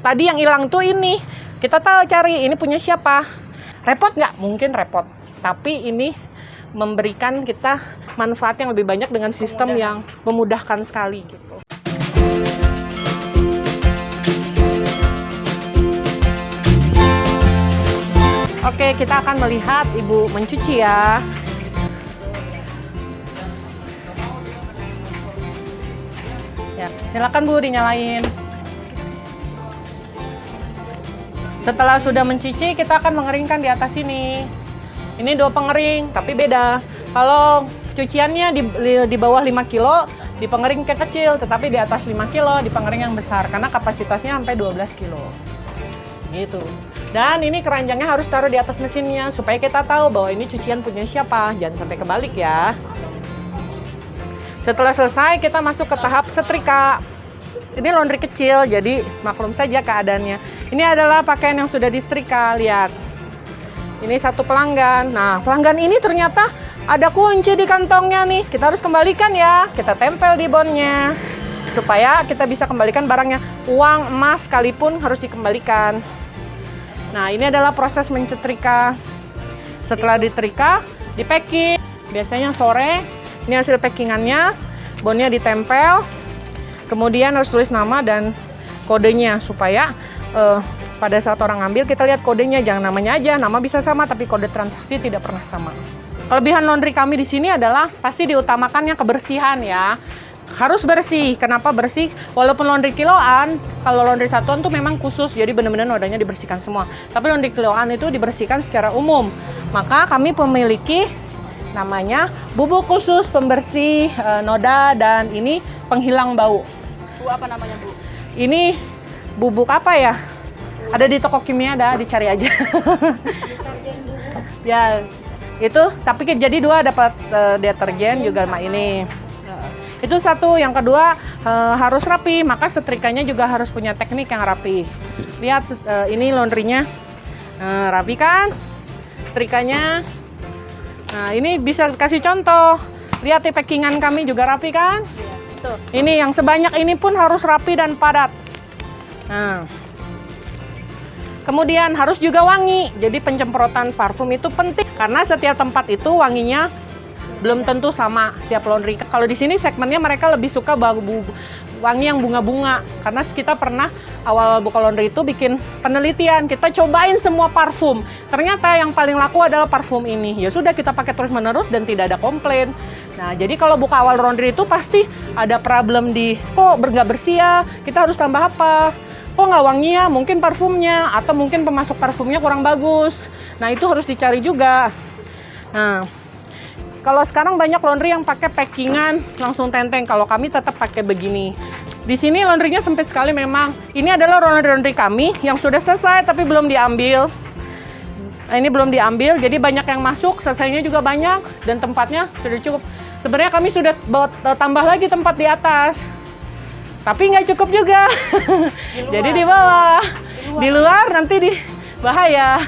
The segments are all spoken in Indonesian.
tadi yang hilang tuh ini. Kita tahu cari ini punya siapa. Repot nggak? Mungkin repot. Tapi ini memberikan kita manfaat yang lebih banyak dengan sistem yang memudahkan sekali gitu. Oke, kita akan melihat Ibu mencuci ya. Ya, silakan Bu dinyalain. Setelah sudah mencuci, kita akan mengeringkan di atas sini. Ini 2 pengering, tapi beda. Kalau cuciannya di bawah 5 kilo, di pengering kecil, tetapi di atas 5 kilo, di pengering yang besar. Karena kapasitasnya sampai 12 kilo. Gitu. Dan ini keranjangnya harus taruh di atas mesinnya, supaya kita tahu bahwa ini cucian punya siapa. Jangan sampai kebalik ya. Setelah selesai, kita masuk ke tahap setrika. Ini laundry kecil, jadi maklum saja keadaannya. Ini adalah pakaian yang sudah disetrika, lihat. Ini satu pelanggan. Nah, pelanggan ini ternyata ada kunci di kantongnya nih. Kita harus kembalikan ya. Kita tempel di bonnya. Supaya kita bisa kembalikan barangnya. Uang, emas sekalipun harus dikembalikan. Nah, ini adalah proses mencetrika. Setelah diterika, di-packing. Biasanya sore, ini hasil packingannya. Bonnya ditempel. Kemudian harus tulis nama dan kodenya supaya pada saat orang ngambil kita lihat kodenya, jangan namanya aja, nama bisa sama tapi kode transaksi tidak pernah sama. Kelebihan laundry kami di sini adalah pasti diutamakannya kebersihan ya. Harus bersih. Kenapa bersih? Walaupun laundry kiloan, kalau laundry satuan tuh memang khusus, jadi benar-benar nodanya dibersihkan semua. Tapi laundry kiloan itu dibersihkan secara umum. Maka kami memiliki namanya bubuk khusus pembersih noda dan ini penghilang bau. Bu, apa namanya Bu? Ini bubuk apa ya? Ada di toko kimia, ada, dicari aja. Ya, itu tapi jadi 2 dapat deterjen juga sama ini. Itu satu, yang kedua harus rapi, maka setrikanya juga harus punya teknik yang rapi. Lihat ini laundrynya rapi kan? Setrikanya. Nah, ini bisa kasih contoh. Lihat di packingan kami juga rapi kan? Iya, betul. Ini yang sebanyak ini pun harus rapi dan padat. Nah, kemudian harus juga wangi. Jadi pencemprotan parfum itu penting karena setiap tempat itu wanginya belum tentu sama siap laundry. Kalau di sini segmennya mereka lebih suka wangi yang bunga-bunga. Karena kita pernah awal buka laundry itu bikin penelitian. Kita cobain semua parfum. Ternyata yang paling laku adalah parfum ini. Ya sudah kita pakai terus-menerus dan tidak ada komplain. Nah, jadi kalau buka awal laundry itu pasti ada problem di kok nggak bersih ya, kita harus tambah apa? Kok nggak wangi ya? Mungkin parfumnya atau mungkin pemasok parfumnya kurang bagus. Nah, itu harus dicari juga. Nah, kalau sekarang banyak laundry yang pakai packingan langsung tenteng. Kalau kami tetap pakai begini. Di sini laundrynya sempit sekali memang. Ini adalah laundry kami yang sudah selesai tapi belum diambil. Nah, ini belum diambil, jadi banyak yang masuk, selesainya juga banyak dan tempatnya sudah cukup. Sebenarnya kami sudah tambah lagi tempat di atas. Tapi nggak cukup juga. Jadi di bawah. Di luar nanti bahaya.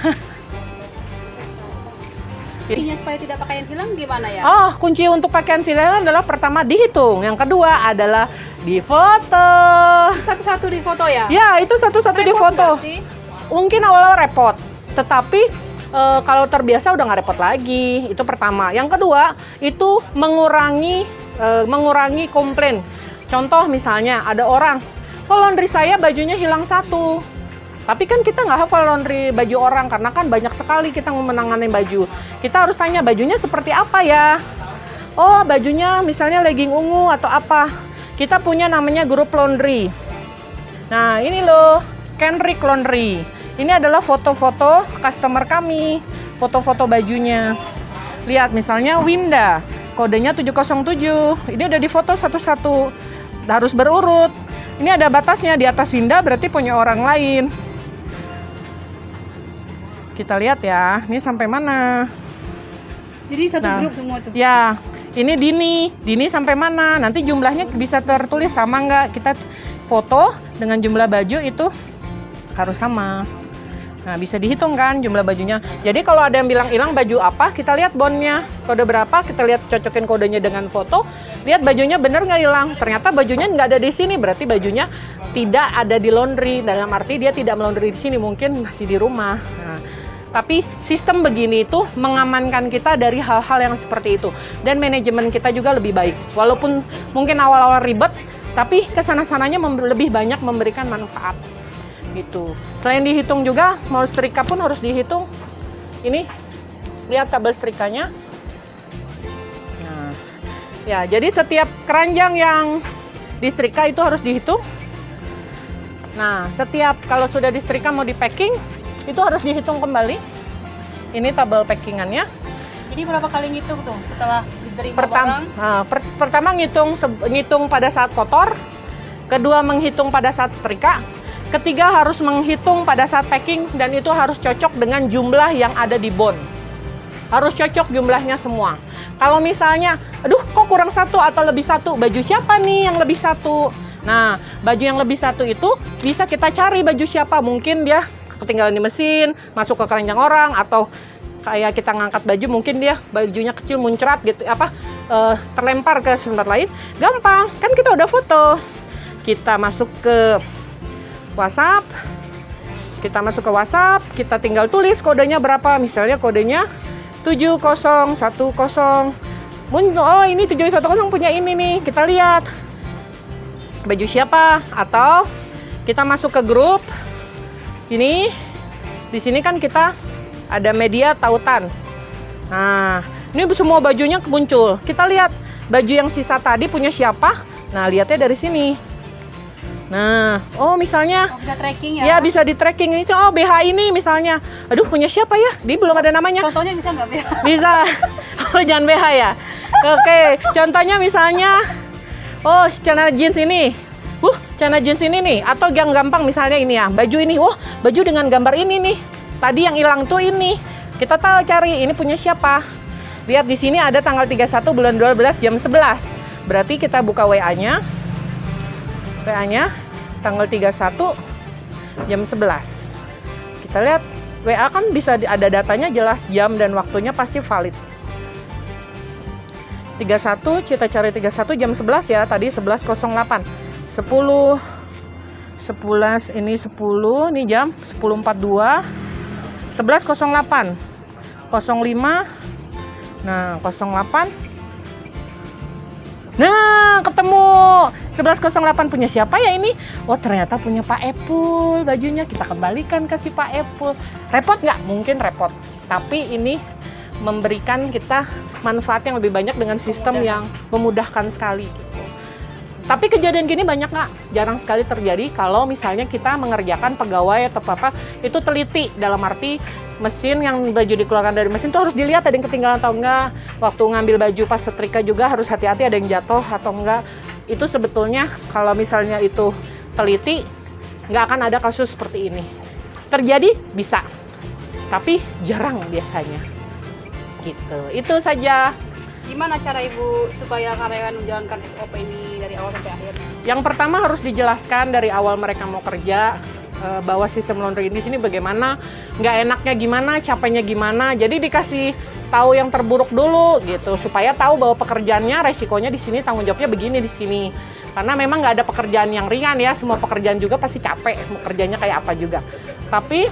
Kuncinya supaya tidak pakaian hilang gimana ya? Oh, kunci untuk pakaian hilang adalah pertama dihitung, yang kedua adalah difoto. Satu-satu di foto ya? Ya, itu satu-satu difoto. Mungkin awal-awal repot, tetapi kalau terbiasa udah nggak repot lagi. Itu pertama. Yang kedua itu mengurangi komplain. Contoh misalnya ada orang, kok laundry saya bajunya hilang 1. Tapi kan kita nggak hafal laundry baju orang karena kan banyak sekali kita menangani baju. Kita harus tanya bajunya seperti apa ya? Oh, bajunya misalnya legging ungu atau apa. Kita punya namanya grup laundry. Nah, ini loh, Kenrick Laundry. Ini adalah foto-foto customer kami, foto-foto bajunya. Lihat misalnya Winda, kodenya 707. Ini udah difoto satu-satu. Harus berurut. Ini ada batasnya, di atas Winda berarti punya orang lain. Kita lihat ya, ini sampai mana? Jadi satu grup semua tuh? Ya, ini Dini sampai mana? Nanti jumlahnya bisa tertulis sama nggak? Kita foto dengan jumlah baju itu harus sama. Nah, bisa dihitung kan jumlah bajunya. Jadi kalau ada yang bilang hilang baju apa, kita lihat bondnya. Kode berapa, kita lihat cocokin kodenya dengan foto. Lihat bajunya bener nggak hilang. Ternyata bajunya nggak ada di sini, berarti bajunya tidak ada di laundry. Dalam arti dia tidak melaundry di sini, mungkin masih di rumah. Nah, tapi sistem begini itu mengamankan kita dari hal-hal yang seperti itu. Dan manajemen kita juga lebih baik. Walaupun mungkin awal-awal ribet, tapi kesana-sananya lebih banyak memberikan manfaat. Gitu. Selain dihitung juga, mau setrika pun harus dihitung. Ini, lihat kabel setrikanya. Nah, ya, jadi setiap keranjang yang disetrika itu harus dihitung. Nah, setiap kalau sudah disetrika mau di packing, itu harus dihitung kembali. Ini tabel packingannya. Ini berapa kali ngitung tuh setelah diterima barang? Pertama ngitung pada saat kotor, kedua menghitung pada saat setrika, ketiga harus menghitung pada saat packing, dan itu harus cocok dengan jumlah yang ada di bond. Harus cocok jumlahnya semua. Kalau misalnya, aduh kok kurang satu atau lebih satu, baju siapa nih yang lebih satu? Nah, baju yang lebih satu itu bisa kita cari baju siapa. Mungkin dia ketinggalan di mesin, masuk ke keranjang orang, atau kayak kita ngangkat baju, mungkin dia bajunya kecil muncrat gitu, terlempar ke tempat lain. Gampang, kan kita udah foto. Kita masuk ke WhatsApp, kita tinggal tulis kodenya berapa, misalnya kodenya 7010. Oh, ini 710 punya ini nih, kita lihat baju siapa, atau kita masuk ke grup. Ini di sini kan kita ada media tautan. Nah, ini semua bajunya muncul. Kita lihat baju yang sisa tadi punya siapa. Nah, lihatnya dari sini. Nah, oh misalnya bisa tracking ya? Ya, bisa di tracking. Ini oh BH ini misalnya. Aduh, punya siapa ya? Dia belum ada namanya. Contohnya bisa nggak BH? Bisa. Oh, jangan BH ya. Oke, contohnya misalnya oh, celana jeans ini. Celana jeans ini nih, atau yang gampang misalnya ini ya, baju ini. Oh, baju dengan gambar ini nih. Tadi yang hilang tuh ini. Kita tahu cari ini punya siapa. Lihat di sini ada tanggal 31 bulan 12 jam 11. Berarti kita buka WA-nya. WA-nya tanggal 31 jam 11. Kita lihat WA kan bisa ada datanya jelas, jam dan waktunya pasti valid. 31, kita cari 31 jam 11 ya, tadi 11.08. 10 11 ini 10, ini jam 10.42. 11.08. 05. Nah, 08. Nah, ketemu 11.08 punya siapa ya ini? Oh, ternyata punya Pak Epul bajunya. Kita kembalikan ke si Pak Epul. Repot nggak? Mungkin repot. Tapi ini memberikan kita manfaat yang lebih banyak dengan sistem yang memudahkan sekali. Gitu. Tapi kejadian gini banyak nggak? Jarang sekali terjadi kalau misalnya kita mengerjakan pegawai atau apa itu teliti, dalam arti mesin yang baju dikeluarkan dari mesin tuh harus dilihat ada yang ketinggalan atau enggak. Waktu ngambil baju pas setrika juga harus hati-hati ada yang jatuh atau enggak. Itu sebetulnya kalau misalnya itu teliti, nggak akan ada kasus seperti ini. Terjadi bisa, tapi jarang biasanya. Gitu. Itu saja. Gimana cara Ibu supaya karyawan menjalankan SOP ini dari awal sampai akhir? Yang pertama harus dijelaskan dari awal mereka mau kerja, bahwa sistem laundry di sini bagaimana, nggak enaknya gimana, capeknya gimana. Jadi dikasih tahu yang terburuk dulu gitu, supaya tahu bahwa pekerjaannya, resikonya di sini, tanggung jawabnya begini di sini. Karena memang nggak ada pekerjaan yang ringan ya, semua pekerjaan juga pasti capek, kerjanya kayak apa juga. Tapi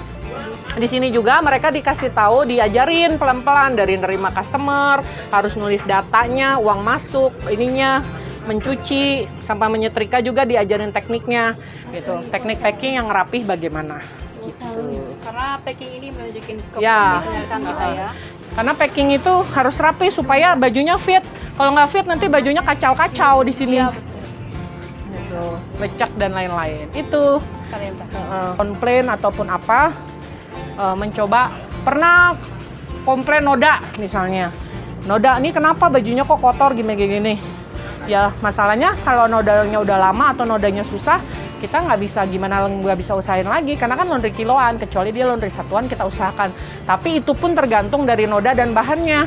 di sini juga mereka dikasih tahu, diajarin pelan-pelan dari nerima customer, harus nulis datanya, uang masuk, ininya, mencuci, sampai menyetrika juga diajarin tekniknya, gitu. Teknik packing yang rapih bagaimana, gitu. Karena packing ini menunjukin Ya. kepedulian kita ya. Karena packing itu harus rapi supaya bajunya fit. Kalau nggak fit nanti bajunya kacau-kacau di sini. Iya, betul. Gitu, lecek dan lain-lain. Itu komplain ataupun apa. Mencoba, pernah komplain noda misalnya, noda ini kenapa bajunya kok kotor gini-gini. Ya masalahnya kalau nodanya udah lama atau nodanya susah, kita nggak bisa usahain lagi karena kan laundry kiloan, kecuali dia laundry satuan kita usahakan. Tapi itu pun tergantung dari noda dan bahannya.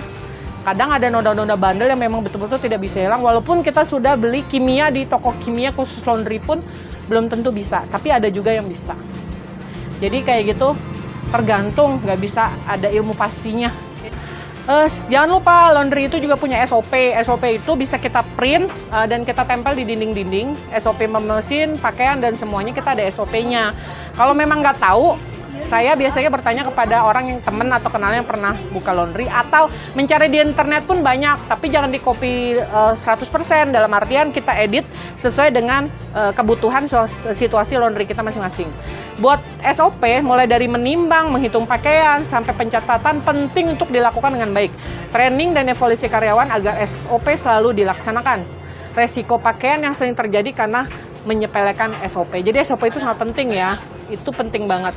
Kadang ada noda-noda bandel yang memang betul-betul tidak bisa hilang, walaupun kita sudah beli kimia di toko kimia khusus laundry pun belum tentu bisa, tapi ada juga yang bisa. Jadi kayak gitu, tergantung, nggak bisa ada ilmu pastinya. Jangan lupa laundry itu juga punya SOP. SOP itu bisa kita print dan kita tempel di dinding-dinding. SOP memesin, pakaian, dan semuanya kita ada SOP-nya. Kalau memang nggak tahu, saya biasanya bertanya kepada orang yang temen atau kenal yang pernah buka laundry, atau mencari di internet pun banyak, tapi jangan di copy 100%, dalam artian kita edit sesuai dengan kebutuhan situasi laundry kita masing-masing. Buat SOP, mulai dari menimbang, menghitung pakaian, sampai pencatatan penting untuk dilakukan dengan baik. Training dan evaluasi karyawan agar SOP selalu dilaksanakan. Resiko pakaian yang sering terjadi karena menyepelekan SOP. Jadi SOP itu sangat penting ya, itu penting banget.